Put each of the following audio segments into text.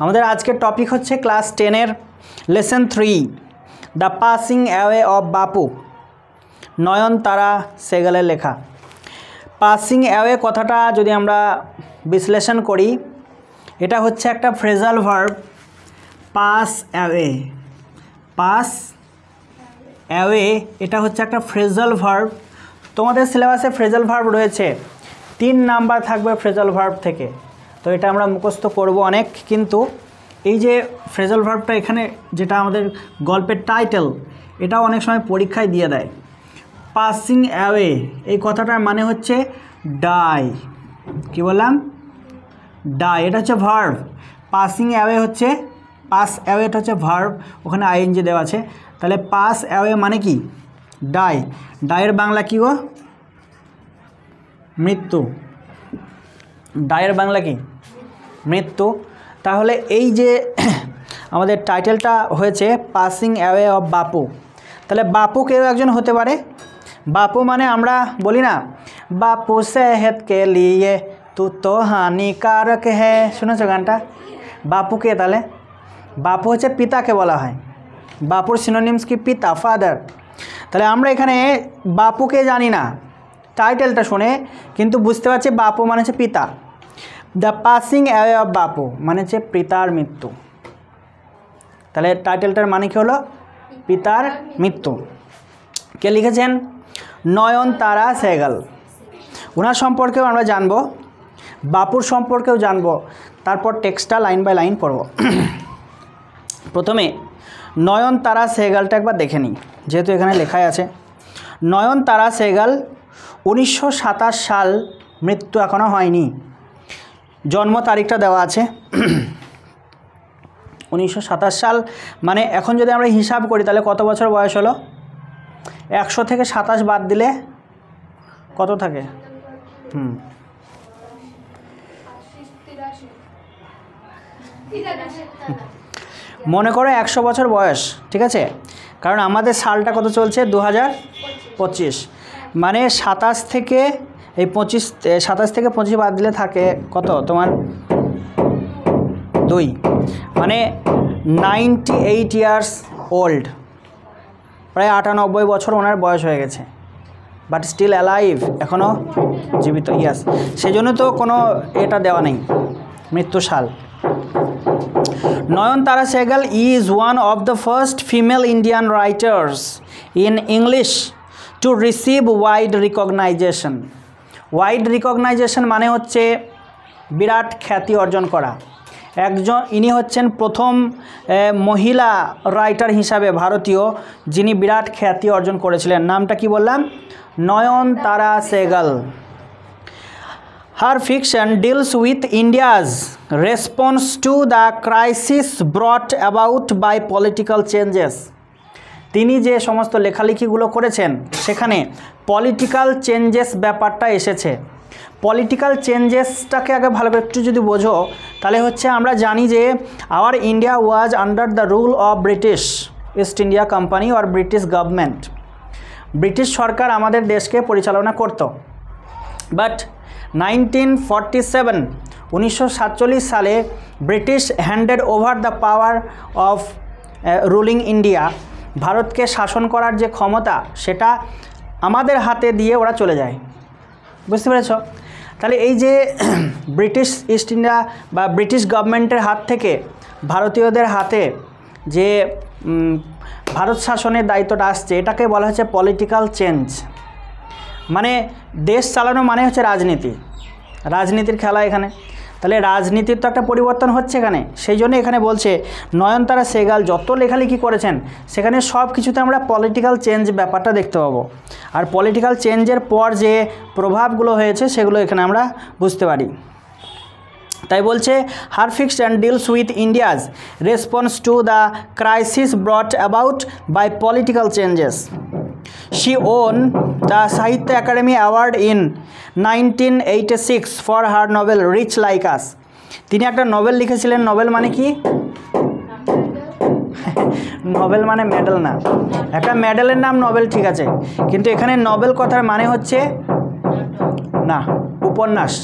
আমাদের আজকের টপিক হচ্ছে ক্লাস 10-এর lesson 3 the passing away of Bapu, Nayantara সেগালের লেখা। পাসিং অ্যাওয়ে কথাটা যদি আমরা বিশ্লেষণ করি, এটা হচ্ছে একটা phrasal verb, pass away. Pass away এটা হচ্ছে একটা ফ্রেজাল ভার্ব। তোমাদের সিলেবাসে ফ্রেজাল ভার্ব রয়েছে, 3 নাম্বার থাকবে ফ্রেজাল ভার্ব থেকে, তো এটা আমরা মুখস্থ করব অনেক। কিন্তু এই যে ফ্রেজাল ভার্বটা এখানে যেটা আমাদের গল্পের টাইটেল, এটাও অনেক সময় পরীক্ষায় দিয়ে দেয়। পাসিং অ্যাওয়ে এই কথাটার মানে হচ্ছে ডাই। কি বললাম? ডাই। এটা হচ্ছে ভার্ব। পাসিং অ্যাওয়ে হচ্ছে, পাস অ্যাওয়েটা হচ্ছে ভার্ব, ওখানে আইএনজি দেওয়া আছে। তাহলে পাস অ্যাওয়ে মানে কি? ডাই। ডাইয়ের বাংলা কি গো? মৃত্যু। ডাইয়ের বাংলা কি? মৃত্যু। তাহলে এই যে আমাদের টাইটেলটা হয়েছে পাসিং অ্যাওয়ে অফ বাপু, তাহলে বাপু কেউ একজন হতে পারে। বাপু মানে আমরা বলি না, বাপু সেহত কে লিয়ে তু তো হানিকারক হ্যাঁ, শুনেছো গানটা? বাপু কে? তাহলে বাপু হচ্ছে পিতাকে বলা হয়। বাপুর সিনোনিমস কি? পিতা, ফাদার। তাহলে আমরা এখানে বাপুকে জানি না টাইটেলটা শুনে, কিন্তু বুঝতে পারছি বাপু মানে হচ্ছে পিতা। দ্য পাসিং অ্যাওয়ে অফ বাপু মানে হচ্ছে পিতার মৃত্যু। তাহলে টাইটেলটার মানে কি হলো? পিতার মৃত্যু। কে লিখেছেন? নয়নতারা সেগাল। ওনার সম্পর্কেও আমরা জানবো, বাপুর সম্পর্কেও জানবো, তারপর টেক্সটটা লাইন বাই লাইন পড়ব। প্রথমে নয়নতারা সেগালটা একবার দেখে নিই, যেহেতু এখানে লেখাই আছে। নয়নতারা সেগাল 1927 সাল, মৃত্যু এখনও হয়নি। জন্ম তারিখটা দেওয়া আছে 1927 সাল, মানে এখন যদি আমরা হিসাব করি তাহলে কত বছর বয়স হলো? 100 থেকে 27 বাদ দিলে কত থাকে? মনে করো 100 বছর বয়স, ঠিক আছে? কারণ আমাদের সালটা কত চলছে? 2025, মানে 27 থেকে এই 27 থেকে 25 বাদ দিলে থাকে কত তোমার? 2, মানে 98 ইয়ার্স ওল্ড। প্রায় 98 বছর ওনার বয়স হয়ে গেছে, বাট স্টিল অ্যালাইভ, এখনও জীবিত। ইয়াস, সেই জন্য তো কোনো এটা দেওয়া নেই মৃত্যু সাল। নয়নতারা সেগাল is one of the first female Indian writers in English to receive wide recognition. Wide recognition মানে হচ্ছে বিরাট খ্যাতি অর্জন করা। ইনি হচ্ছেন প্রথম মহিলা রাইটার হিসাবে ভারতীয়, যিনি বিরাট খ্যাতি অর্জন করেছিলেন। নামটা কি বললাম? নয়নতারা সেগাল। Her fiction deals with India's response to the crisis brought about by political changes. তিনি যে সমস্ত লেখালেখিগুলো করেছেন সেখানে পলিটিক্যাল চেঞ্জেস ব্যাপারটা এসেছে। পলিটিক্যাল চেঞ্জেসটাকে আগে ভালো করে একটু যদি বোঝো, তাহলে হচ্ছে আমরা জানি যে our India was under the rule of British East India company or British government. British সরকার আমাদের দেশকে পরিচালনা করত। বাট 1947 সালে British handed over the power of ruling India. ভারতকে শাসন করার যে ক্ষমতা, সেটা আমাদের হাতে দিয়ে ওরা চলে যায়। বুঝতে পেরেছ? তাহলে এই যে ব্রিটিশ ইস্ট ইন্ডিয়া বা ব্রিটিশ গভর্নমেন্টের হাত থেকে ভারতীয়দের হাতে যে ভারত শাসনের দায়িত্বটা আসছে, এটাকে বলা হচ্ছে পলিটিক্যাল চেঞ্জ। মানে দেশ চালানো মানে হচ্ছে রাজনীতি, রাজনীতির খেলা এখানে। তাহলে রাজনীতির তো একটা পরিবর্তন হচ্ছে এখানে। সেই জন্য এখানে বলছে নয়নতারা সেগাল যত লেখালেখি করেছেন সেখানে সব কিছুতে আমরা পলিটিক্যাল চেঞ্জ ব্যাপারটা দেখতে পাবো। আর পলিটিক্যাল চেঞ্জের পর যে প্রভাবগুলো হয়েছে সেগুলো এখানে আমরা বুঝতে পারি। তাই বলছে her fiction deals with India's response to the crisis brought about by political changes. She won the Sahitya Academy Award in 1986 for her novel Rich Like Us. তিনি একটা নোবেল লিখেছিলেন। নোবেল মানে কি? নোবেল মানে মেডেল না, একটা মেডেলের নাম নোবেল, ঠিক আছে, কিন্তু এখানে নোবেল কথার মানে হচ্ছে না উপন্যাস।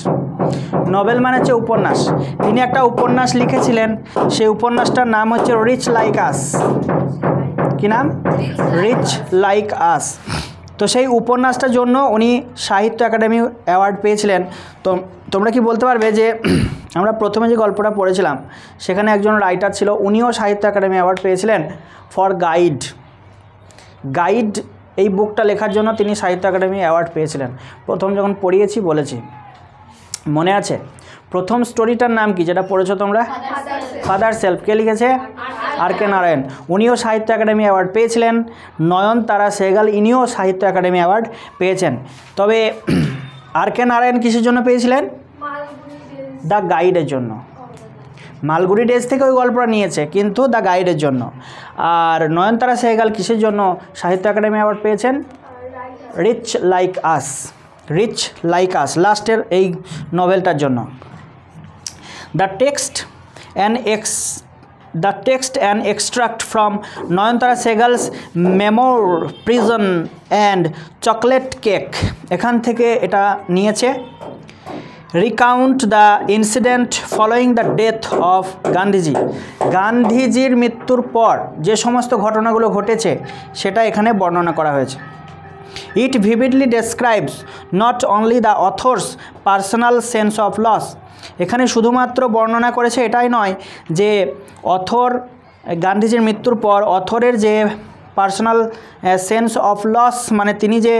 নভেল মানে হচ্ছে উপন্যাস। তিনি একটা উপন্যাস লিখেছিলেন, সেই উপন্যাসটার নাম হচ্ছে রিচ লাইক আস। কি নাম? Rich like us. তো সেই উপন্যাসটার জন্য উনি সাহিত্য একাডেমি অ্যাওয়ার্ড পেয়েছিলেন। তো তোমরা কি বলতে পারবে যে আমরা প্রথমে যে গল্পটা পড়েছিলাম সেখানে একজন রাইটার ছিল, উনিও সাহিত্য একাডেমি অ্যাওয়ার্ড পেয়েছিলেন ফর গাইড। গাইড এই বুকটা লেখার জন্য তিনি সাহিত্য একাডেমি অ্যাওয়ার্ড পেয়েছিলেন। প্রথম যখন পড়িয়েছি বলেছি, মনে আছে? প্রথম স্টোরিটার নাম কি যেটা পড়েছো তোমরা? ফাদার সেলফ। কে লিখেছে? আর.কে নারায়ণ। উনিও সাহিত্য একাডেমি অ্যাওয়ার্ড পেয়েছিলেন। নয়নতারা সেহগাল ইনিও সাহিত্য একাডেমি অ্যাওয়ার্ড পেয়েছেন। তবে আর.কে নারায়ণ কিসের জন্য পেয়েছিলেন? দ্য গাইডের জন্য। মালগুড়ি ডেজ থেকে ওই গল্পটা নিয়েছে, কিন্তু দ্য গাইডের জন্য। আর নয়নতারা সেহগাল কিসের জন্য সাহিত্য একাডেমি অ্যাওয়ার্ড পেয়েছেন? Rich like us. Rich like us লাস্টের এই নভেলটার জন্য। The text and extract from Nayantara Sehgal's memoir prison and chocolate cake, এখান থেকে এটা নিয়েছে। Recount the incident following the death of Gandhiji, গান্ধীজির মৃত্যুর পর যে সমস্ত ঘটনাগুলো ঘটেছে সেটা এখানে বর্ণনা করা হয়েছে। It vividly describes not only the author's personal sense of loss, এখানে শুধুমাত্র বর্ণনা করেছে এটাই নয় যে অথর গান্ধীজির মৃত্যুর পর অথরের যে পার্সোনাল সেন্স অফ লস মানে তিনি যে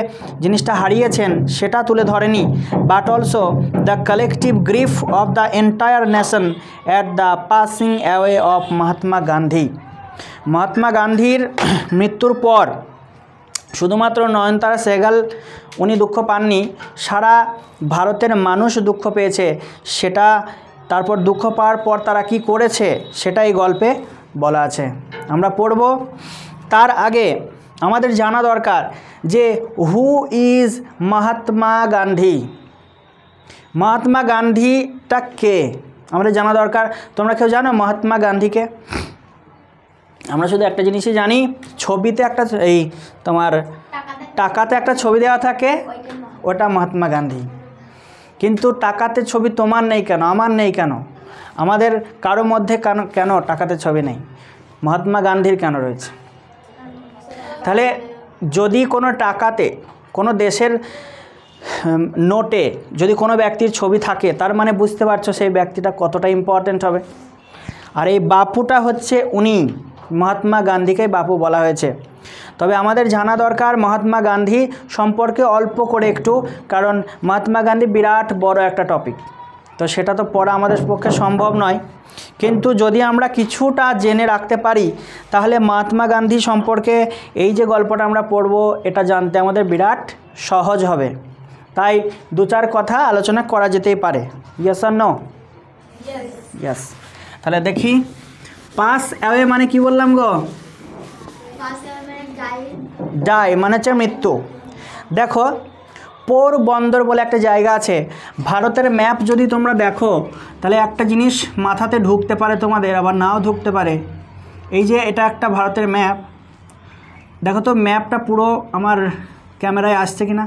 জিনিসটা হারিয়েছেন সেটা তুলে ধরেনি, but also the collective grief of the entire nation at the passing away of Mahatma Gandhi. Mahatma গান্ধীর মৃত্যুর পর শুধুমাত্র নয়নতারা সেহগাল উনি দুঃখ পাননি, সারা ভারতের মানুষ দুঃখ পেয়েছে। সেটা তারপর দুঃখ পাওয়ার পর তারা কি করেছে সেটা এই গল্পে বলা আছে, আমরা পড়ব। তার আগে আমাদের জানা দরকার যে হু ইজ মহাত্মা গান্ধী। মহাত্মা গান্ধীটা কে আমাদের জানা দরকার। তোমরা কেউ জানো মহাত্মা গান্ধীকে? আমরা শুধু একটা জিনিসই জানি, ছবিতে একটা এই তোমার টাকাতে একটা ছবি দেওয়া থাকে, ওটা মহাত্মা গান্ধী। কিন্তু টাকাতে ছবি তোমার নেই কেন, আমার নেই কেন, আমাদের কারো মধ্যে কেন টাকাতে ছবি নেই, মহাত্মা গান্ধীর কেন রয়েছে? তাহলে যদি কোনো টাকাতে কোনো দেশের নোটে যদি কোনো ব্যক্তির ছবি থাকে তার মানে বুঝতে পারছো সেই ব্যক্তিটা কতটা ইম্পর্ট্যান্ট হবে। আর এই বাপুটা হচ্ছে উনি, মহাত্মা গান্ধীকে বাপু বলা হয়েছে। তবে আমাদের জানা দরকার মহাত্মা গান্ধী সম্পর্কে অল্প করে একটু, কারণ মহাত্মা গান্ধী বিরাট বড় একটা টপিক, তো সেটা তো পড়া আমাদের পক্ষে সম্ভব নয়। কিন্তু যদি আমরা কিছুটা জেনে রাখতে পারি তাহলে মহাত্মা গান্ধী সম্পর্কে এই যে গল্পটা আমরা পড়ব এটা জানতে আমাদের বিরাট সহজ হবে। তাই দু চার কথা আলোচনা করা যেতেই পারে। ইয়েস আর নো? ইয়েস। তাহলে দেখি, পাস অ্যাওয়ে মানে কি বললাম গো? ডাই মানে হচ্ছে মৃত্যু। দেখো পোরবন্দর বলে একটা জায়গা আছে, ভারতের ম্যাপ যদি তোমরা দেখো তাহলে একটা জিনিস মাথাতে ঢুকতে পারে তোমাদের, আবার নাও ঢুকতে পারে। এই যে এটা একটা ভারতের ম্যাপ, দেখো তো ম্যাপটা পুরো আমার ক্যামেরায় আসছে কিনা?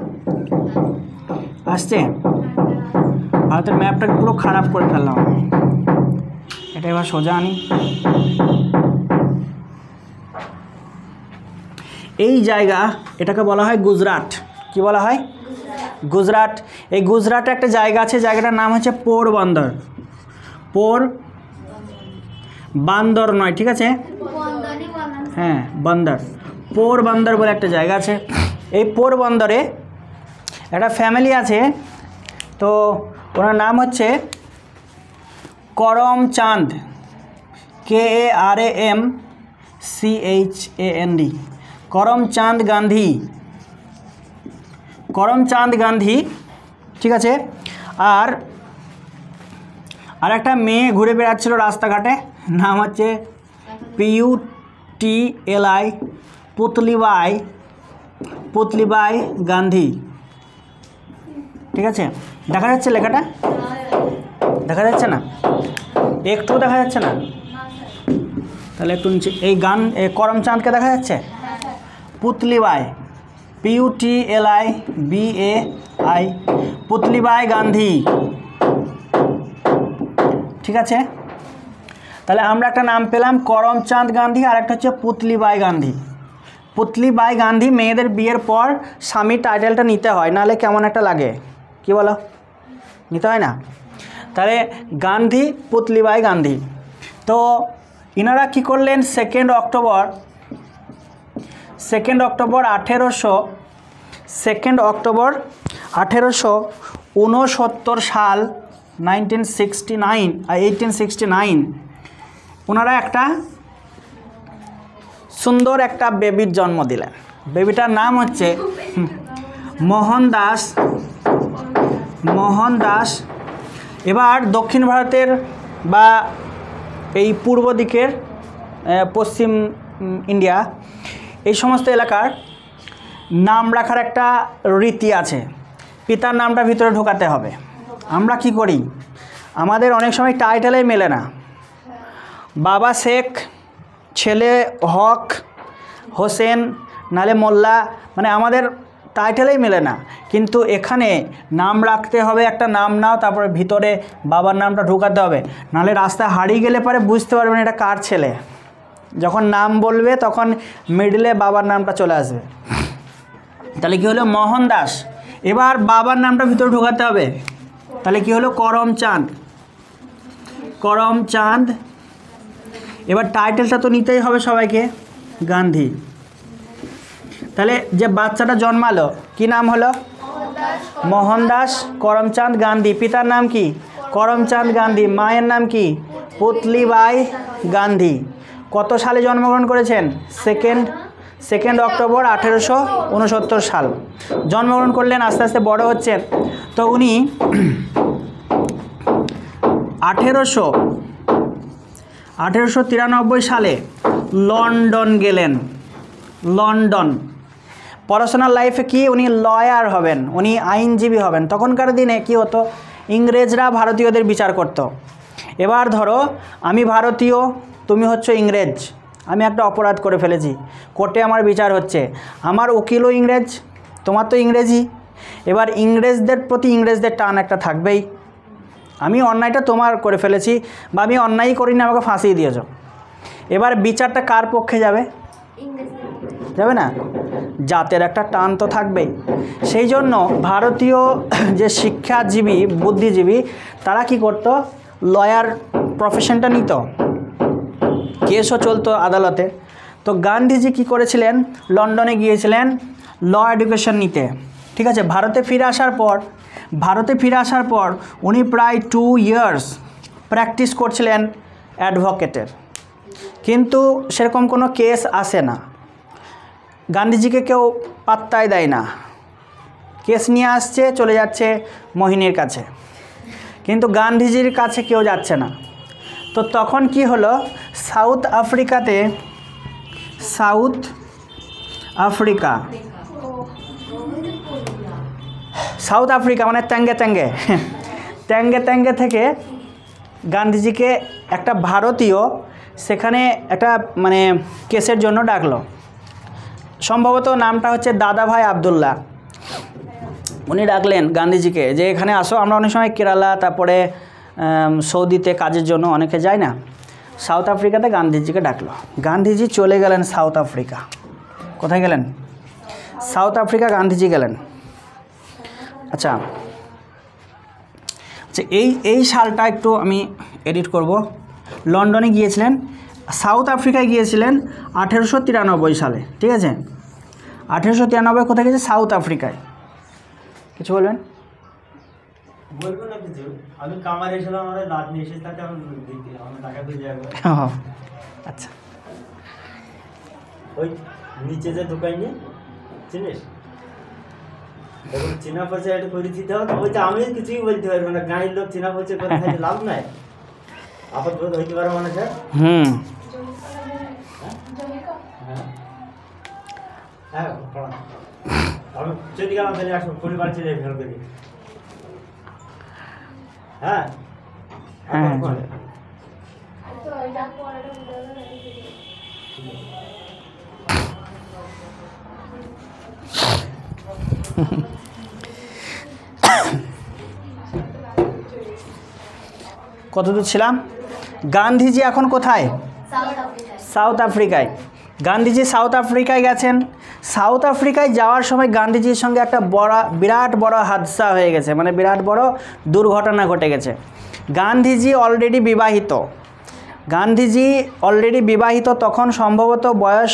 আসছে? ভারতের ম্যাপটাকে পুরো খারাপ করে ফেললাম। এটা এবার সোজা আনি। এই জায়গা এটাকে বলা হয় গুজরাট। কি বলা হয়? গুজরাট। এই গুজরাটে একটা জায়গা আছে, জায়গাটার নাম হচ্ছে পোরবন্দর। পোরবন্দর নয়, ঠিক আছে? হ্যাঁ বন্দর, পোরবন্দর বলে একটা জায়গা আছে। এই পোরবন্দরে একটা ফ্যামিলি আছে, তো ওনার নাম হচ্ছে করমচাঁদ, KARAMCHAND, করমচাঁদ গান্ধী। করমচাঁদ গান্ধী, ঠিক আছে? আর একটা মেয়ে ঘুরে বেড়াচ্ছিল রাস্তাঘাটে, নাম হচ্ছে PUTLI, পুতলিবাই গান্ধী, ঠিক আছে? দেখা যাচ্ছে লেখাটা? দেখা যাচ্ছে না? একটু দেখা যাচ্ছে না? তাহলে একটু নিচে এই করমচাঁদকে দেখা যাচ্ছে? পুতলিবাই, PUTLIBAI, পুতলিবাই গান্ধী, ঠিক আছে, তাহলে আমরা একটা নাম পেলাম করমচাঁদ গান্ধী, আর একটা হচ্ছে পুতলিবাই গান্ধী। পুতলিবাই গান্ধী, মেয়েদের বিয়ের পর স্বামীর টাইটেলটা নিতে হয়, নাহলে কেমন একটা লাগে, কি বলো, নিতে হয় না? তাহলে গান্ধী, পুতলিবাই গান্ধী। তো ইনারা কি করলেন, 2 অক্টোবর 1869 সাল 1869 ওনারা একটা সুন্দর একটা বেবির জন্ম দিলেন। বেবিটার নাম হচ্ছে মোহন দাস। এবার দক্ষিণ ভারতের বা এই পূর্ব দিকের পশ্চিম ইন্ডিয়া এই সমস্ত এলাকার নাম রাখার একটা রীতি আছে, পিতার নামটা ভিতরে ঢোকাতে হবে। আমরা কি করি, আমাদের অনেক সময় টাইটেলেই মেলে না, বাবা শেখ, ছেলে হক, হোসেন, নালে মোল্লা, মানে আমাদের টাইটেলেই মেলে না। কিন্তু এখানে নাম রাখতে হবে, একটা নাম নাও, তারপরে ভিতরে বাবার নামটা ঢোকাতে হবে, নাহলে রাস্তায় হারিয়ে গেলে পরে বুঝতে পারবেন এটা কার ছেলে। যখন নাম বলবে তখন মিডলে বাবার নামটা চলে আসবে। তাহলে কি হলো, মোহন দাস। এবার বাবার নামটা ভিতরে ঢোকাতে হবে, তাহলে কি হলো, করমচাঁদ। এবার টাইটেলটা তো নিতেই হবে সবাইকে, গান্ধী। তাহলে যে বাচ্চাটা জন্মালো কি নাম হলো, মোহনদাস করমচাঁদ গান্ধী। পিতার নাম কি, করমচাঁদ গান্ধী। মায়ের নাম কি, পুতলিবাই গান্ধী। কত সালে জন্মগ্রহণ করেছেন, 2 অক্টোবর 1869 সাল জন্মগ্রহণ করলেন। আস্তে আস্তে বড় হচ্ছেন, তো উনি 1893 সালে লন্ডন গেলেন। লন্ডন পড়াশোনার লাইফে কি, উনি লয়ার হবেন, উনি আইনজীবী হবেন। তখনকার দিনে কি হতো, ইংরেজরা ভারতীয়দের বিচার করত। এবার ধরো আমি ভারতীয়, তুমি হচ্ছে ইংরেজ, আমি একটা অপরাধ করে ফেলেছি, কোর্টে আমার বিচার হচ্ছে, আমার উকিলও ইংরেজ, তোমার তো ইংরেজি। এবার ইংরেজদের প্রতি ইংরেজদের টান একটা থাকবেই, আমি অন্যায়টা তোমার করে ফেলেছি, বা আমি অন্যায়ই করিনি, আমাকে ফাঁসিয়ে দিয়েছ। এবার বিচারটা কার পক্ষে যাবে, যাবে না, জাতের একটা টান তো থাকবেই। সেই জন্য ভারতীয় যে শিক্ষাজীবী, বুদ্ধিজীবী, তারা কি করতো, লয়ার প্রফেশনটা নিত, কেসও চলতো আদালতে। তো গান্ধীজি কি করেছিলেন, লন্ডনে গিয়েছিলেন ল এডুকেশন নিতে। ঠিক আছে, ভারতে ফিরে আসার পর উনি প্রায় 2 ইয়ার্স প্র্যাকটিস করছিলেন অ্যাডভোকেটের, কিন্তু সেরকম কোনো কেস আসে না, গান্ধীজিকে কেউ পাত্তাই দেয় না, কেস নিয়ে আসছে চলে যাচ্ছে মোহিনীর কাছে, কিন্তু গান্ধীজির কাছে কেউ যাচ্ছে না। তো তখন কি হলো, সাউথ আফ্রিকা মানে ট্যাঙ্গে থেকে গান্ধীজিকে একটা ভারতীয় সেখানে একটা মানে কেসের জন্য ডাকলো। সম্ভবত নামটা হচ্ছে দাদাভাই আবদুল্লাহ। উনি ডাকলেন গান্ধীজিকে যে এখানে আসো। আমরা অনেক সময় কেরালা, তারপরে সৌদিতে কাজের জন্য অনেকে যায় না, সাউথ আফ্রিকাতে গান্ধীজিকে ডাকলো। গান্ধীজি চলে গেলেন সাউথ আফ্রিকা। কোথায় গেলেন, সাউথ আফ্রিকা গান্ধীজি গেলেন। আচ্ছা, এই সালটা একটু আমি এডিট করব। লন্ডনে গিয়েছিলেন, সাউথ আফ্রিকায় গিয়েছিলেন 1893 সালে। ঠিক আছে, 1893 কোথায় গেছে, সাউথ আফ্রিকায়। কিছু বলবেন? বলবো না কিছু, আমি কামার এসেছিলাম, আমাদের দাঁত নিয়ে এসে থাকে, আমি দিলাম, আমি টাকা দিয়ে যাবো। আচ্ছা, ওই নিচে যে দোকান নিয়ে চিনিস, এখন চীনা পয়সা এটা করে দিতে হবে। ওই যে আমি কিছুই বলতে পারবো না, গাঁয়ের লোক চীনা পয়সা করে খাইতে লাভ নাই, আপদ হইতে পারে মানুষের। হ্যাঁ, আমি চলে গেলাম, তাহলে আসবো, পরিবার ছেড়ে ফেল করি। হ্যাঁ, কতদূর ছিলাম? গান্ধীজি এখন কোথায়? সাউথ আফ্রিকায়। গান্ধীজি সাউথ আফ্রিকায় গেছেন। সাউথ আফ্রিকায় যাওয়ার সময় গান্ধীজির সঙ্গে একটা বিরাট বড় হাদসা হয়ে গেছে, মানে বিরাট বড় দুর্ঘটনা ঘটে গেছে। গান্ধীজি অলরেডি বিবাহিত, তখন সম্ভবত বয়স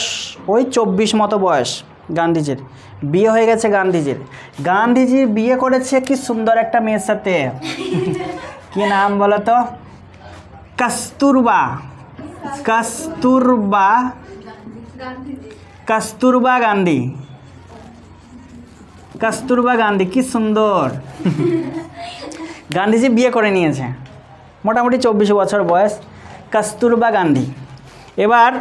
ওই 24 মতো বয়স গান্ধীজির। বিয়ে হয়ে গেছে গান্ধীজি বিয়ে করেছে কি সুন্দর একটা মেয়ের সাথে, কি নাম বলো তো? কস্তুরবা গান্ধী, কি সুন্দর। গান্ধীজি বিয়ে করে নিয়েছে, মোটামুটি 24 বছর বয়স, কস্তুরবা গান্ধী। এবার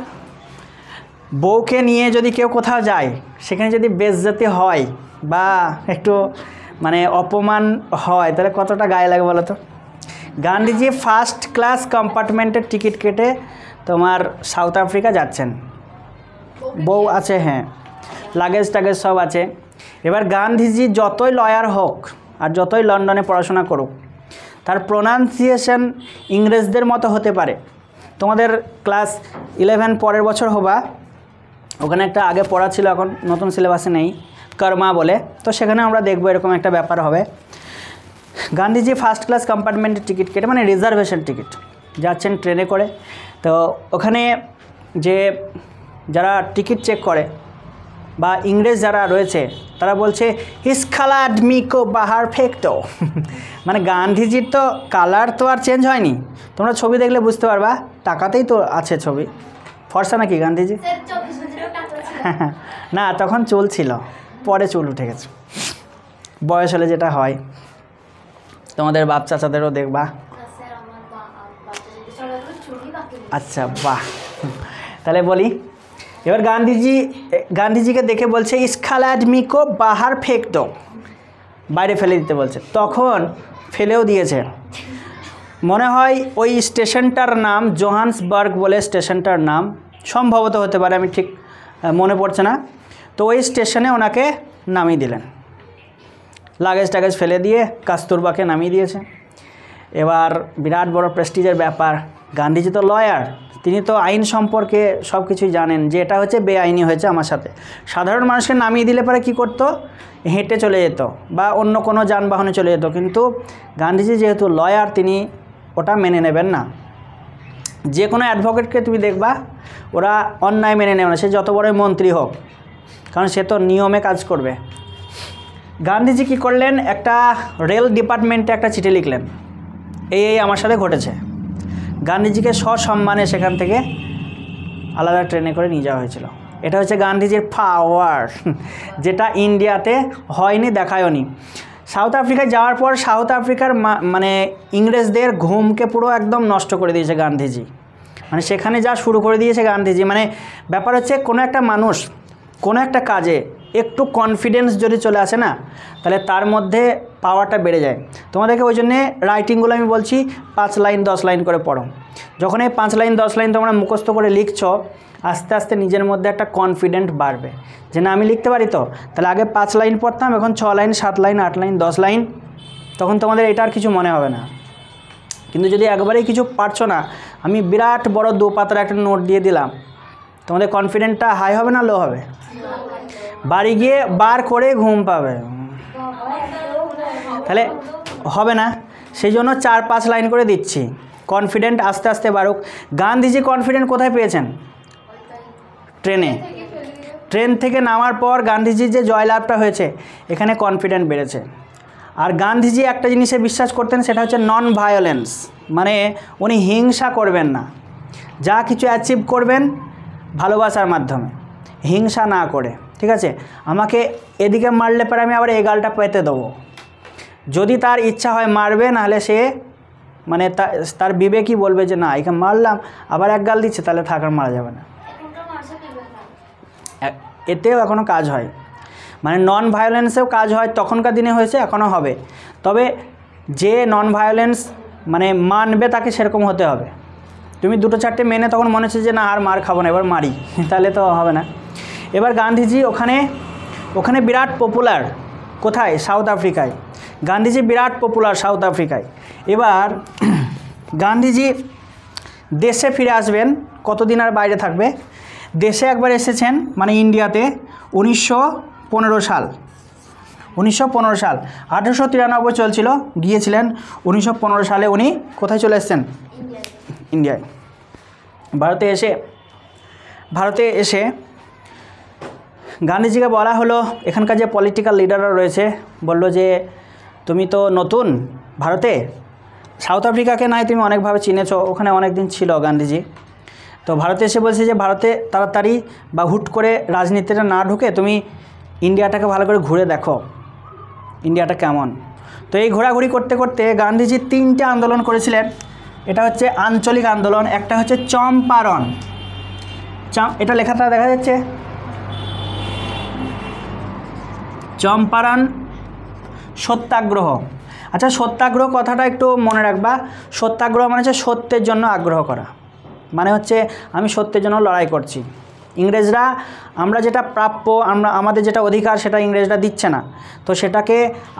বউকে নিয়ে যদি কেউ কোথাও যায়, সেখানে যদি বেইজ্জতি হয় বা একটু মানে অপমান হয়, তাহলে কতটা গায়ে লাগে বলো তো? গান্ধীজি ফার্স্ট ক্লাস কম্পার্টমেন্টের টিকিট কেটে তোমার সাউথ আফ্রিকা যাচ্ছেন, বউ আছে, হ্যাঁ, লাগেজ টাগেজ সব আছে। এবার গান্ধীজি যতই লয়ার হোক আর যতই লন্ডনে পড়াশোনা করুক, তার প্রোনাউন্সিয়েশন ইংরেজদের মতো হতে পারে। তোমাদের ক্লাস 11 পরের বছর হবা, ওখানে একটা আগে পড়া ছিল, এখন নতুন সিলেবাসে নেই, কর্মা বলে, তো সেখানে আমরা দেখবো এরকম একটা ব্যাপার হবে। গান্ধীজি ফার্স্ট ক্লাস কম্পার্টমেন্টের টিকিট কেটে, মানে রিজার্ভেশন টিকিট, যাচ্ছেন ট্রেনে করে। তো ওখানে যে যারা টিকিট চেক করে বা ইংরেজ যারা রয়েছে, তারা বলছে হিস খালা আদমি কো বাহার ফেকতো, মানে গান্ধীজির তো কালার তো আর চেঞ্জ হয়নি, তোমরা ছবি দেখলে বুঝতে পারবা, টাকাতেই তো আছে ছবি। ফর্সা নাকি গান্ধীজি? না, তখন চুল ছিল, পরে চুল উঠে গেছে, বয়স হলে যেটা হয়। তোমাদের বাপ চাচাদেরও দেখবা। আচ্ছা, বাহ। তাহলে বলি, এবার গান্ধীজিকে দেখে বলছে ইস খালা আদমি কো বাহার ফেক দো, বাইরে ফেলে দিতে বলছে। তখন ফেলেও দিয়েছে। মনে হয় ওই স্টেশনটার নাম জোহান্সবার্গ বলে স্টেশনটার নাম, সম্ভবত হতে পারে, আমি ঠিক মনে পড়ছে না। তো ওই স্টেশনে ওনাকে নামিয়ে দিলেন, লাগেজ টাগেজ ফেলে দিয়ে কস্তুরবাকে নামিয়ে দিয়েছে। এবার বিরাট বড় প্রেস্টিজের ব্যাপার। গান্ধীজি তো লয়ার, তিনি তো আইন সম্পর্কে সব কিছুই জানেন, যে এটা হচ্ছে বেআইনি হয়েছে আমার সাথে। সাধারণ মানুষকে নামিয়ে দিলে পরে কী করতো? হেঁটে চলে যেত বা অন্য কোনো যানবাহনে চলে যেত, কিন্তু গান্ধীজি যেহেতু লয়ার, তিনি ওটা মেনে নেবেন না। যে কোনো অ্যাডভোকেটকে তুমি দেখবা, ওরা অন্যায় মেনে নেবে না, সে যত বড় মন্ত্রী হোক, কারণ সে তো নিয়মে কাজ করবে। গান্ধীজি কী করলেন? একটা রেল ডিপার্টমেন্টে একটা চিঠি লিখলেন, এই আমার সাথে ঘটেছে। গান্ধীজিকে সসম্মানে সেখান থেকে আলাদা ট্রেনে করে নিয়ে যাওয়া হয়েছিল। এটা হচ্ছে গান্ধীজির পাওয়ার, যেটা ইন্ডিয়াতে হয়নি, দেখায়নি। সাউথ আফ্রিকায় যাওয়ার পর সাউথ আফ্রিকার মানে ইংরেজদের ঘুমকে পুরো একদম নষ্ট করে দিয়েছে গান্ধীজি, মানে সেখানে যা শুরু করে দিয়েছে গান্ধীজি। মানে ব্যাপার হচ্ছে, কোনো একটা মানুষ কোনো একটা কাজে একটু কনফিডেন্স যদি চলে আসে না, তাহলে তার মধ্যে পাওয়ারটা বেড়ে যায়। তোমাদেরকে ওই জন্যে রাইটিংগুলো আমি বলছি 5 লাইন 10 লাইন করে পড়ো। যখন এই 5 লাইন 10 লাইন তোমরা মুখস্থ করে লিখছো, আস্তে আস্তে নিজের মধ্যে একটা কনফিডেন্ট বাড়বে, যে না আমি লিখতে পারি। তো তাহলে আগে 5 লাইন পড়তাম, এখন 6 লাইন 7 লাইন 8 লাইন 10 লাইন, তখন তোমাদের এটা আর কিছু মনে হবে না। কিন্তু যদি একবারেই কিছু পারছো না, আমি বিরাট বড় 2 পাতার একটা নোট দিয়ে দিলাম, তোমাদের কনফিডেন্টটা হাই হবে না লো হবে? বাড়ি গিয়ে বার করে ঘুম পাবে, তাহলে হবে না। সেই জন্য 4-5 লাইন করে দিচ্ছি, কনফিডেন্ট আস্তে আস্তে বাড়ুক। গান্ধীজি কনফিডেন্ট কোথায় পেয়েছেন? ট্রেন থেকে নামার পর গান্ধীজির যে জয়লাভটা হয়েছে, এখানে কনফিডেন্ট বেড়েছে। আর গান্ধীজি একটা জিনিসে বিশ্বাস করতেন, সেটা হচ্ছে নন ভায়োলেন্স, মানে উনি হিংসা করবেন না, যা কিছু অ্যাচিভ করবেন ভালোবাসার মাধ্যমে, হিংসা না করে। ঠিক আছে, আমাকে এদিকে মারলে পরে আমি আবার এই গালটা পেতে দেবো, যদি তার ইচ্ছা হয় মারবে, নাহলে সে মানে তার বিবেকই বলবে যে না, একে মারলাম আবার এক গাল দিচ্ছে, তাহলে থাকার মারা যাবে না। এতেও এখনও কাজ হয়, মানে নন ভায়োলেন্সেও কাজ হয়, তখনকার দিনে হয়েছে, এখনও হবে। তবে যে নন ভায়োলেন্স মানে মানবে, তাকে সেরকম হতে হবে। তুমি 2-4টে মেনে তখন মনে হচ্ছে যে না আর মার খাবো না, এবার মারি, তাহলে তো হবে না। এবার গান্ধীজি ওখানে বিরাট পপুলার। কোথায়? সাউথ আফ্রিকায়। গান্ধীজি বিরাট পপুলার সাউথ আফ্রিকায়। এবার গান্ধীজি দেশে ফিরে আসবেন, কতদিন আর বাইরে থাকবে, দেশে একবার এসেছেন মানে ইন্ডিয়াতে 1915 সাল, 1915 সাল, 1893 চলছিল, গিয়েছিলেন 1915 সালে উনি কোথায় চলে এসেছেন? ইন্ডিয়ায়। ভারতে এসে গান্ধীজিকে বলা হলো, এখানকার যে পলিটিক্যাল লিডাররা রয়েছে বলল যে তুমি তো নতুন ভারতে, সাউথ আফ্রিকাকে নাই তুমি অনেকভাবে চিনেছো, ওখানে অনেক দিন ছিল গান্ধীজি, তো ভারতে এসে বলছে যে ভারতে তাড়াতাড়ি বা হুট করে রাজনীতিটা না ঢুকে তুমি ইন্ডিয়াটাকে ভালো করে ঘুরে দেখো, ইন্ডিয়াটা কেমন। তো এই ঘোরাঘুরি করতে করতে গান্ধীজি 3টে আন্দোলন করেছিলেন। এটা হচ্ছে আঞ্চলিক আন্দোলন, একটা হচ্ছে চম্পারণ, এটা লেখাটা দেখা যাচ্ছে, চম্পারণ সত্যাগ্রহ। আচ্ছা, সত্যাগ্রহ কথাটা একটু মনে রাখবা, সত্যাগ্রহ মানে হচ্ছে সত্যের জন্য আগ্রহ করা, মানে হচ্ছে আমি সত্যের জন্য লড়াই করছি। ইংরেজরা, আমরা যেটা প্রাপ্য, আমাদের যেটা অধিকার সেটা ইংরেজরা দিচ্ছে না, তো সেটাকে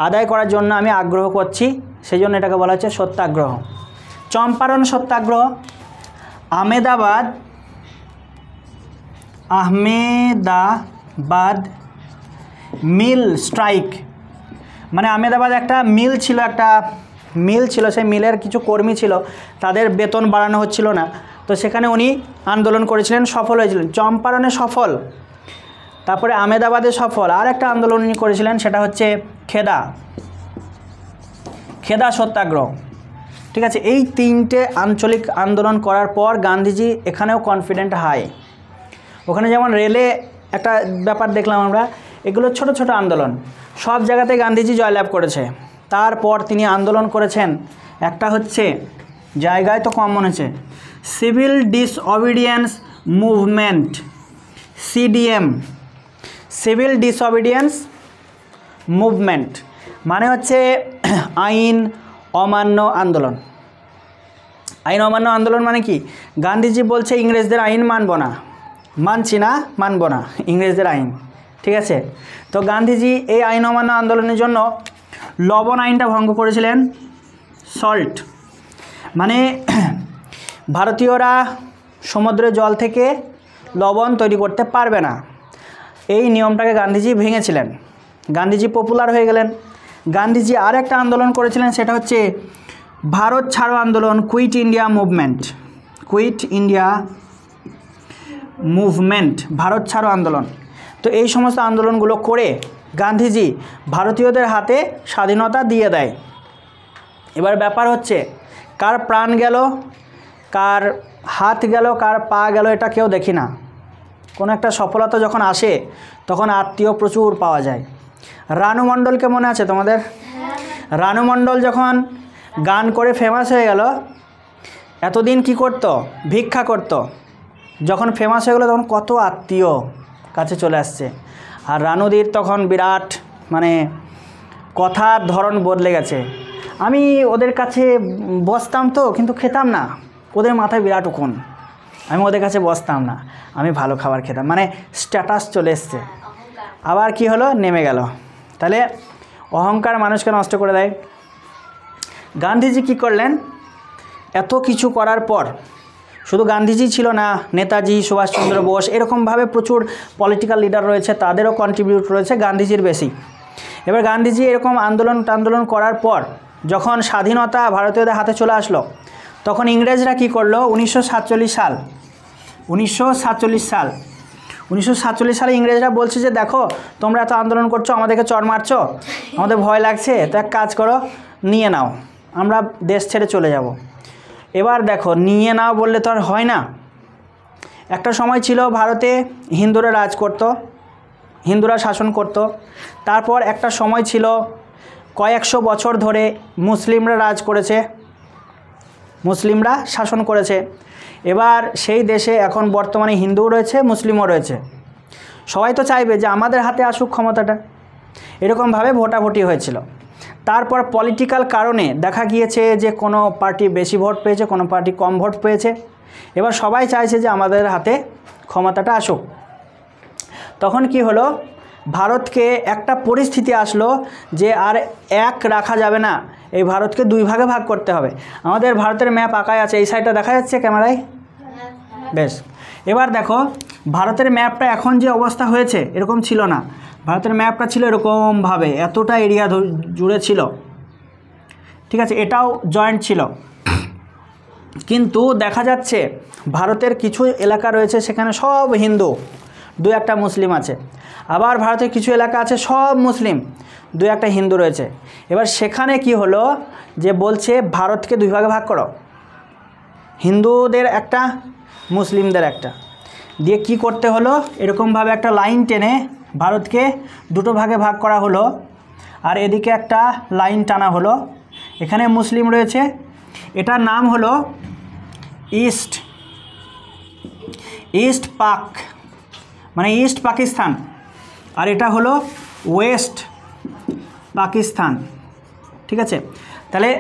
আদায় করার জন্য আমি আগ্রহ করছি, সেই জন্য এটাকে বলা হচ্ছে সত্যাগ্রহ। চম্পারণ সত্যাগ্রহ, আহমেদাবাদ মিল স্ট্রাইক, মানে আহমেদাবাদ একটা মিল ছিল, সেই মিলের কিছু কর্মী ছিল, তাদের বেতন বাড়ানো হচ্ছিল না, তো সেখানে উনি আন্দোলন করেছিলেন, সফল হয়েছিলেন। চম্পারণে সফল, তারপরে আহমেদাবাদে সফল, আর একটা আন্দোলন উনি করেছিলেন, সেটা হচ্ছে খেদা সত্যাগ্রহ। ঠিক আছে, এই 3টে আঞ্চলিক আন্দোলন করার পর গান্ধীজি এখানেও কনফিডেন্ট হাই। ওখানে যেমন রেলে একটা ব্যাপার দেখলাম আমরা, এগুলো ছোট ছোট আন্দোলন, সব জায়গাতে গান্ধীজি জয়লাভ করেছে। তারপর তিনি আন্দোলন করেছেন, একটা হচ্ছে জায়গায় তো কম মনে হচ্ছে, civil disobedience movement, CDM, civil disobedience movement মানে হচ্ছে আইন অমান্য আন্দোলন। আইন অমান্য আন্দোলন মানে কি, গান্ধীজি বলছে ইংরেজদের আইন মানছি না, মানব না ইংরেজদের আইন, ঠিক আছে। তো গান্ধীজি এই আইন অমান্য আন্দোলনের জন্য লবণ আইনটা ভঙ্গ করেছিলেন, সল্ট, মানে ভারতীয়রা সমুদ্রের জল থেকে লবণ তৈরি করতে পারবে না, এই নিয়মটাকে গান্ধীজি ভেঙেছিলেন, গান্ধীজি পপুলার হয়ে গেলেন। গান্ধীজি আর একটা আন্দোলন করেছিলেন, সেটা হচ্ছে ভারত ছাড়ো আন্দোলন, কুইট ইন্ডিয়া মুভমেন্ট, ভারত ছাড়ো আন্দোলন। তো এই সমস্ত আন্দোলনগুলো করে গান্ধীজি ভারতীয়দের হাতে স্বাধীনতা দিয়ে দেয়। এবার ব্যাপার হচ্ছে কার প্রাণ গেল, কার হাত গেল, কার পা গেল, এটা কেউ দেখি না। কোনো একটা সফলতা যখন আসে তখন আত্মীয় প্রচুর পাওয়া যায়। রানু মণ্ডলকে মনে আছে তোমাদের? রানু মণ্ডল যখন গান করে ফেমাস হয়ে গেল, এতদিন কি করত? ভিক্ষা করত। যখন ফেমাস হয়ে গেল তখন কত আত্মীয় কাছে চলে আসছে। আর রানুদির তখন বিরাট মানে কথার ধরন বদলে গেছে। আমি ওদের কাছে বসতাম তো, কিন্তু খেতাম না, ওদের মাথায় বিরাট উকুন, আমি ওদের কাছে বসতাম না, আমি ভালো খাবার খেতাম, মানে স্ট্যাটাস চলে এসছে। আবার কি হলো, নেমে গেল। তাহলে অহংকার মানুষকে নষ্ট করে দেয়। গান্ধীজি কি করলেন? এত কিছু করার পর শুধু গান্ধীজি ছিল না, নেতাজি, সুভাষচন্দ্র বোস, এরকমভাবে প্রচুর পলিটিক্যাল লিডার রয়েছে, তাদেরও কন্ট্রিবিউট রয়েছে গান্ধীজির বেশি। এবার গান্ধীজি এরকম আন্দোলন করার পর যখন স্বাধীনতা ভারতীয়দের হাতে চলে আসলো, তখন ইংরেজরা কি করলো? 1947 সালে ইংরেজরা বলছে যে দেখো তোমরা এত আন্দোলন করছো, আমাদেরকে চড় মারছো, আমাদের ভয় লাগছে, তো এক কাজ করো, নিয়ে নাও, আমরা দেশ ছেড়ে চলে যাব। এবার দেখো, নিয়ে নাও বললে তো আর হয় না। একটা সময় ছিল ভারতে হিন্দুরা রাজ করত, হিন্দুরা শাসন করত। তারপর একটা সময় ছিল কয়েকশো বছর ধরে মুসলিমরা রাজ করেছে, মুসলিমরা শাসন করেছে। এবার সেই দেশে এখন বর্তমানে হিন্দুও রয়েছে, মুসলিমও রয়েছে। সবাই তো চাইবে যে আমাদের হাতে আসুক ক্ষমতাটা, এরকমভাবে ভোটাভুটি হয়েছিল। তারপর পলিটিক্যাল কারণে দেখা গিয়েছে যে কোনো পার্টি বেশি ভোট পেয়েছে, কোনো পার্টি কম ভোট পেয়েছে। এবার সবাই চাইছে যে আমাদের হাতে ক্ষমতাটা আসুক। তখন কি হলো, ভারতকে একটা পরিস্থিতি আসলো যে আর এক রাখা যাবে না, এই ভারতকে 2 ভাগে ভাগ করতে হবে। আমাদের ভারতের ম্যাপ আঁকায় আছে, এই সাইডটা দেখা যাচ্ছে ক্যামেরায়? বেশ, এবার দেখো ভারতের ম্যাপটা এখন যে অবস্থা হয়েছে এরকম ছিল না। ভারতের ম্যাপটা ছিল এরকমভাবে, এতটা এরিয়া জুড়ে ছিল, ঠিক আছে, এটাও জয়েন্ট ছিল। কিন্তু দেখা যাচ্ছে ভারতের কিছু এলাকা রয়েছে সেখানে সব হিন্দু, 2-1টা মুসলিম আছে। আবার ভারতের কিছু এলাকা আছে সব মুসলিম, 2-1টা হিন্দু রয়েছে। এবার সেখানে কি হলো যে বলছে ভারতকে 2 ভাগে ভাগ করো, হিন্দুদের একটা, মুসলিমদের একটা, দিয়ে কি করতে হলো, এরকমভাবে একটা লাইন টেনে ভারতকে 2টো ভাগে ভাগ করা হলো। আর এদিকে একটা লাইন টানা হলো, এখানে মুসলিম রয়েছে, এটার নাম হলো ইস্ট পাক, মানে ইস্ট পাকিস্তান, আর এটা হলো ওয়েস্ট পাকিস্তান, ঠিক আছে। তাহলে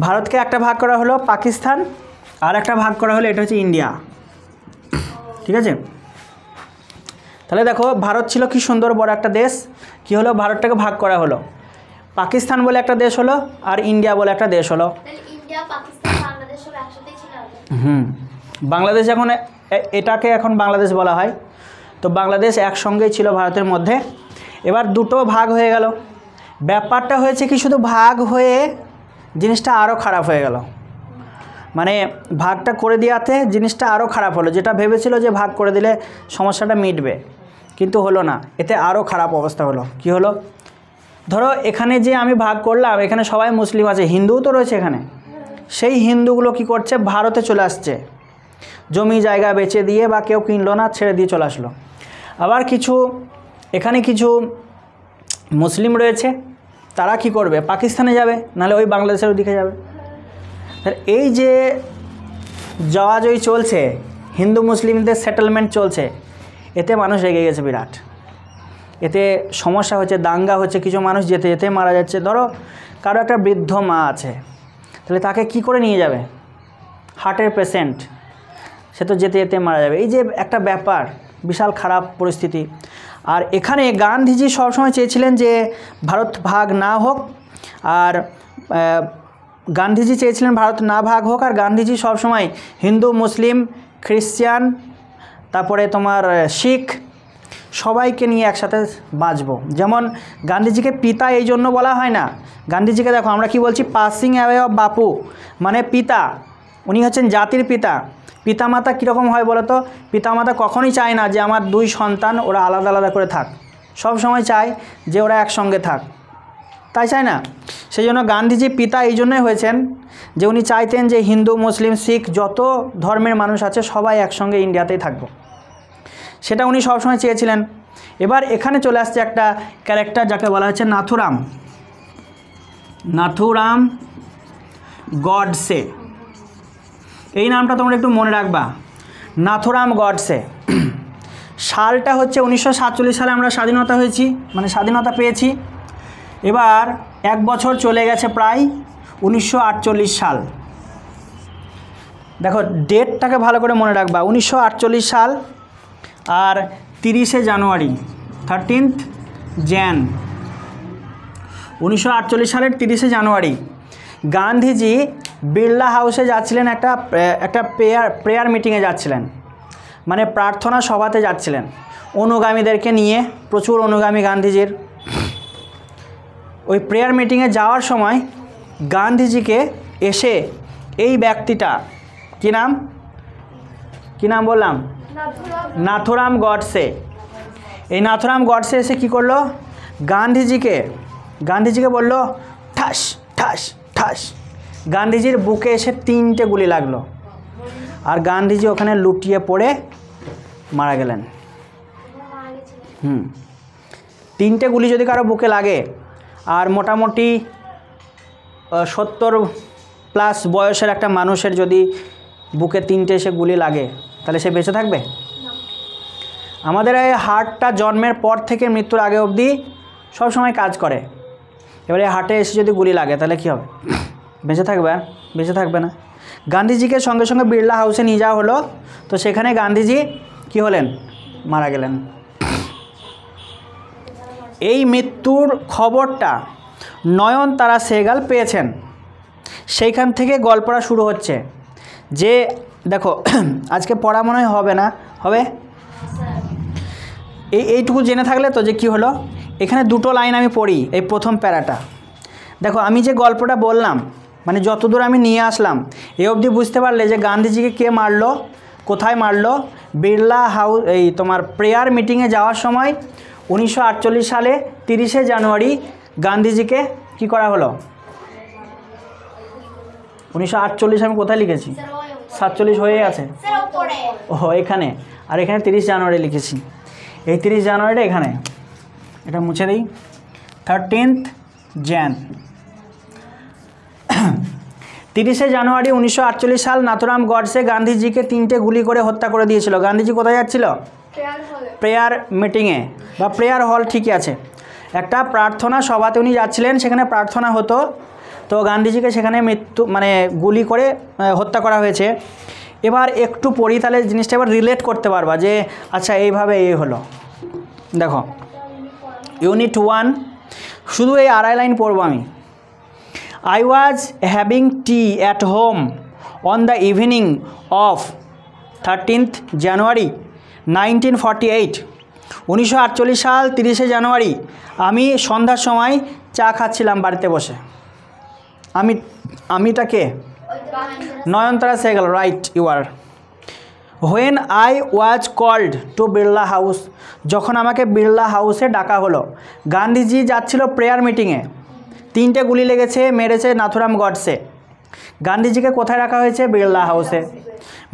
ভারতকে একটা ভাগ করা হলো পাকিস্তান, আর একটা ভাগ করা হলো এটা হচ্ছে ইন্ডিয়া, ঠিক আছে। তাহলে দেখো ভারত ছিল কি সুন্দর বড় একটা দেশ, কি হলো ভারতটাকে ভাগ করা হলো, পাকিস্তান বলে একটা দেশ হলো আর ইন্ডিয়া বলে একটা দেশ হলো। বাংলাদেশ এখন এটাকে এখন বাংলাদেশ বলা হয়। তো বাংলাদেশ একসঙ্গেই ছিল ভারতের মধ্যে। এবার 2টো ভাগ হয়ে গেল। ব্যাপারটা হয়েছে কি শুধু ভাগ হয়ে জিনিসটা আরও খারাপ হয়ে গেল, মানে ভাগটা করে দেওয়াতে জিনিসটা আরও খারাপ হলো। যেটা ভেবেছিল যে ভাগ করে দিলে সমস্যাটা মিটবে, কিন্তু হলো না, এতে আরও খারাপ অবস্থা হলো। কি হলো, ধরো এখানে যে আমি ভাগ করলাম, এখানে সবাই মুসলিম আছে, হিন্দুও তো রয়েছে এখানে, সেই হিন্দুগুলো কি করছে, ভারতে চলে আসছে, জমি জায়গা বেচে দিয়ে বা কেউ কিনলো না, ছেড়ে দিয়ে চলে আসলো। আবার এখানে কিছু মুসলিম রয়েছে, তারা কি করবে, পাকিস্তানে যাবে, নাহলে ওই বাংলাদেশের ওদিকে যাবে। এই যে যাওয়াজয়ী চলছে, হিন্দু মুসলিমদের সেটেলমেন্ট চলছে, এতে মানুষ রেগে গেছে বিরাট, এতে সমস্যা হচ্ছে, দাঙ্গা হচ্ছে, কিছু মানুষ যেতে যেতে মারা যাচ্ছে। ধরো কারো একটা বৃদ্ধ মা আছে, তাহলে তাকে কি করে নিয়ে যাবে, হার্টের পেশেন্ট, সে তো যেতে যেতে মারা যাবে। এই যে একটা ব্যাপার, বিশাল খারাপ পরিস্থিতি। আর এখানে গান্ধীজি সবসময় চেয়েছিলেন যে ভারত ভাগ না হোক, আর গান্ধীজি চেয়েছিলেন ভারত না ভাগ হোক, আর গান্ধীজি সবসময় হিন্দু মুসলিম খ্রিস্টান তারপরে তোমার শিখ সবাইকে নিয়ে একসাথে বাঁচবো। যেমন গান্ধীজিকে পিতা এই জন্য বলা হয় না, গান্ধীজিকে দেখো আমরা কি বলছি, পাসিং অ্যাওয়ে অফ বাপু, মানে পিতা, উনি হচ্ছেন জাতির পিতা। পিতামাতা কীরকম হয় বলো তো, পিতামাতা কখনোই চায় না যে আমার 2 সন্তান ওরা আলাদা আলাদা করে থাক, সব সময় চায় যে ওরা একসঙ্গে থাক, তাই চায় না। সেই জন্য গান্ধীজি পিতা এই জন্যই হয়েছেন যে উনি চাইতেন যে হিন্দু মুসলিম শিখ যত ধর্মের মানুষ আছে সবাই একসঙ্গে ইন্ডিয়াতেই থাকবো, সেটা উনি সবসময় চেয়েছিলেন। এবার এখানে চলে আসছে একটা ক্যারেক্টার যাকে বলা হচ্ছে নাথুরাম গডসে। এই নামটা তোমরা একটু মনে রাখবা, নাথুরাম গডসে। সালটা হচ্ছে 1947 সালে আমরা স্বাধীনতা হয়েছি, মানে স্বাধীনতা পেয়েছি। এবার 1 বছর চলে গেছে প্রায় 1948 সাল। দেখো ডেটটাকে ভালো করে মনে রাখবা, 1948 সাল আর 30শে জানুয়ারি, 13th jan 1948 সালের 30শে জানুয়ারি গান্ধীজি বিড়লা হাউসে যাচ্ছিলেন, একটা প্রেয়ার মিটিংয়ে যাচ্ছিলেন, মানে প্রার্থনা সভাতে যাচ্ছিলেন অনুগামীদেরকে নিয়ে, প্রচুর অনুগামী গান্ধীজির। ওই প্রেয়ার মিটিংয়ে যাওয়ার সময় গান্ধীজিকে এসে এই ব্যক্তিটা, কি নাম বললাম, নাথুরাম গডসে। এই নাথুরাম গডসে এসে কি করলো, গান্ধীজিকে বলল ঠাস ঠাস ঠাস, গান্ধীজির বুকে এসে 3টে গুলি লাগলো, আর গান্ধীজি ওখানে লুটিয়ে পড়ে মারা গেলেন। 3টে গুলি যদি কারো বুকে লাগে, আর মোটামুটি 70+ বয়সের একটা মানুষের যদি বুকে 3টে এসে গুলি লাগে, তাহলে সে বেঁচে থাকবে? আমাদের এই হার্টটা জন্মের পর থেকে মৃত্যুর আগে অবধি সব সময় কাজ করে। এবারে হার্টে এসে যদি গুলি লাগে তাহলে কি হবে, বেঁচে থাকবে? বেঁচে থাকবে না। গান্ধীজিকে সঙ্গে সঙ্গে বিড়লা হাউসে নিয়ে যাওয়া হলো, তো সেখানে গান্ধীজি কি হলেন, মারা গেলেন। এই মৃত্যুর খবরটা নয়নতারা সেহগাল পেয়েছেন। সেইখান থেকে গল্পটা শুরু হচ্ছে যে দেখো আজকে পড়া মনে হয় হবে না, হবে এইটুকু জেনে থাকলে তো যে কি হলো। এখানে দুটো লাইন আমি পড়ি, এই প্রথম প্যারাটা দেখো। আমি যে গল্পটা বললাম মানে যতদূর আমি নিয়ে আসলাম এই অবধি বুঝতে পারলে যে গান্ধীজিকে কে মারলো, কোথায় মারলো? বিড়লা হাউস, এই তোমার প্রেয়ার মিটিংয়ে যাওয়ার সময় 1948 সালে 30শে জানুয়ারি গান্ধীজিকে কি করা হলো? 1948 আমি কোথায় লিখেছি? 47 হয়ে আছে ও এখানে, আর এখানে 30 জানুয়ারি লিখেছি। এই 30 জানুয়ারিটা এখানে, এটা মুছে দিই। 13th jan 30শে জানুয়ারি 1948 সাল নাথুরাম গডসে গান্ধীজিকে 3টে গুলি করে হত্যা করে দিয়েছিল। গান্ধীজি কোথায় যাচ্ছিল? প্রেয়ার মিটিংয়ে বা প্রেয়ার হল, ঠিকই আছে। একটা প্রার্থনা সভাতে উনি যাচ্ছিলেন, সেখানে প্রার্থনা হতো, তো গান্ধীজিকে সেখানে মানে গুলি করে হত্যা করা হয়েছে। এবার একটু পড়ি, তাহলে জিনিসটা এবার রিলেট করতে পারবা যে আচ্ছা এইভাবে এই হলো। দেখো ইউনিট 1 শুধু এই আড়াই লাইন পড়বো আমি। I was having tea at home on the evening of 13th January 1948 1948 সাল 30শে জানুয়ারি আমি সন্ধ্যার সময় চা খাচ্ছিলাম বাড়িতে বসে। আমিটাকে Nayantara Sehgal, right you are. When I was called to Birla house, যখন আমাকে বিড়লা হাউসে ডাকা হলো। গান্ধীজি যাচ্ছিল প্রেয়ার মিটিংয়ে, 3টে গুলি লেগেছে, মেরেছে নাথুরাম গডসে। গান্ধীজিকে কোথায় রাখা হয়েছে? বিড়লা হাউসে।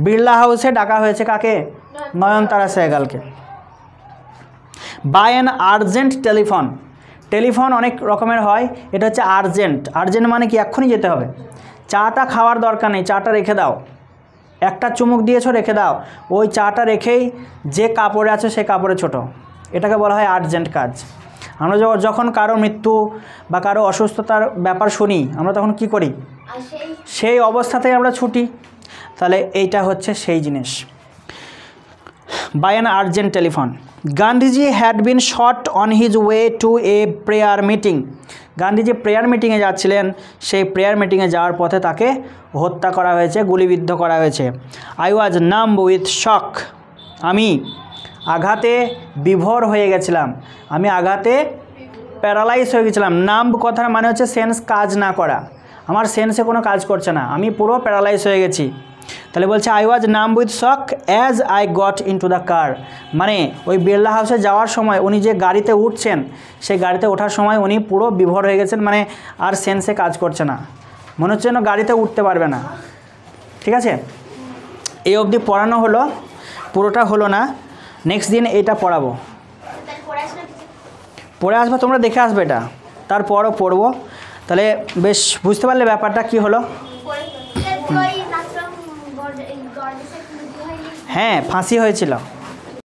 বিড়লা হাউসে ডাকা হয়েছে কাকে? নয়নতারা সেহগালকে। By an urgent telephone. Telephone অনেক রকমের হয়, এটা হচ্ছে আর্জেন্ট। আর্জেন্ট মানে কি? এক্ষুনি যেতে হবে, চাটা খাওয়ার দরকার নেই, চাটা রেখে দাও, একটা চুমুক দিয়েছো রেখে দাও, ওই চাটা রেখেই যে কাপড়ে আছে সে কাপড়ে ছোটো, এটাকে বলা হয় আর্জেন্ট কাজ। আমরা যখন কারো মৃত্যু বা কারো অসুস্থতার ব্যাপার শুনি আমরা তখন কি করি? সেই অবস্থাতেই আমরা ছুটি। তাহলে এইটা হচ্ছে সেই জিনিস। By an urgent telephone. Gandhiji had been shot on his way to a prayer meeting. Gandhiji prayer মিটিংয়ে যাচ্ছিলেন, সেই প্রেয়ার মিটিংয়ে যাওয়ার পথে তাকে হত্যা করা হয়েছে, গুলিবিদ্ধ করা হয়েছে। আই ওয়াজ নাম্ব উইথ শক। আমি আঘাতে বিভোর হয়ে গেছিলাম, আমি আঘাতে প্যারালাইজ হয়ে গেছিলাম। নাম্ব কথার মানে হচ্ছে সেন্স কাজ না করা, আমার সেন্সে কোনো কাজ করছে না, আমি পুরো প্যারালাইজ হয়ে গেছি। তাহলে বলছে I was numb with shock as I got into the car, মানে ওই বিড়লা হাউসে যাওয়ার সময় উনি যে গাড়িতে উঠছেন সেই গাড়িতে ওঠার সময় উনি পুরো বিভোর হয়ে গেছেন, মানে আর সেন্সে কাজ করছে না, মনে হচ্ছে যেন গাড়িতে উঠতে পারবে না। ঠিক আছে, এই অবধি পড়ানো হলো, পুরোটা হলো না। নেক্সট দিন এটা পড়াবো, পড়ে আসবে, তোমরা দেখে আসবে এটা, তারপরও পড়বো। তাহলে বেশ বুঝতে পারলে ব্যাপারটা কি হলো। হ্যাঁ, ফাঁসি হয়েছিল।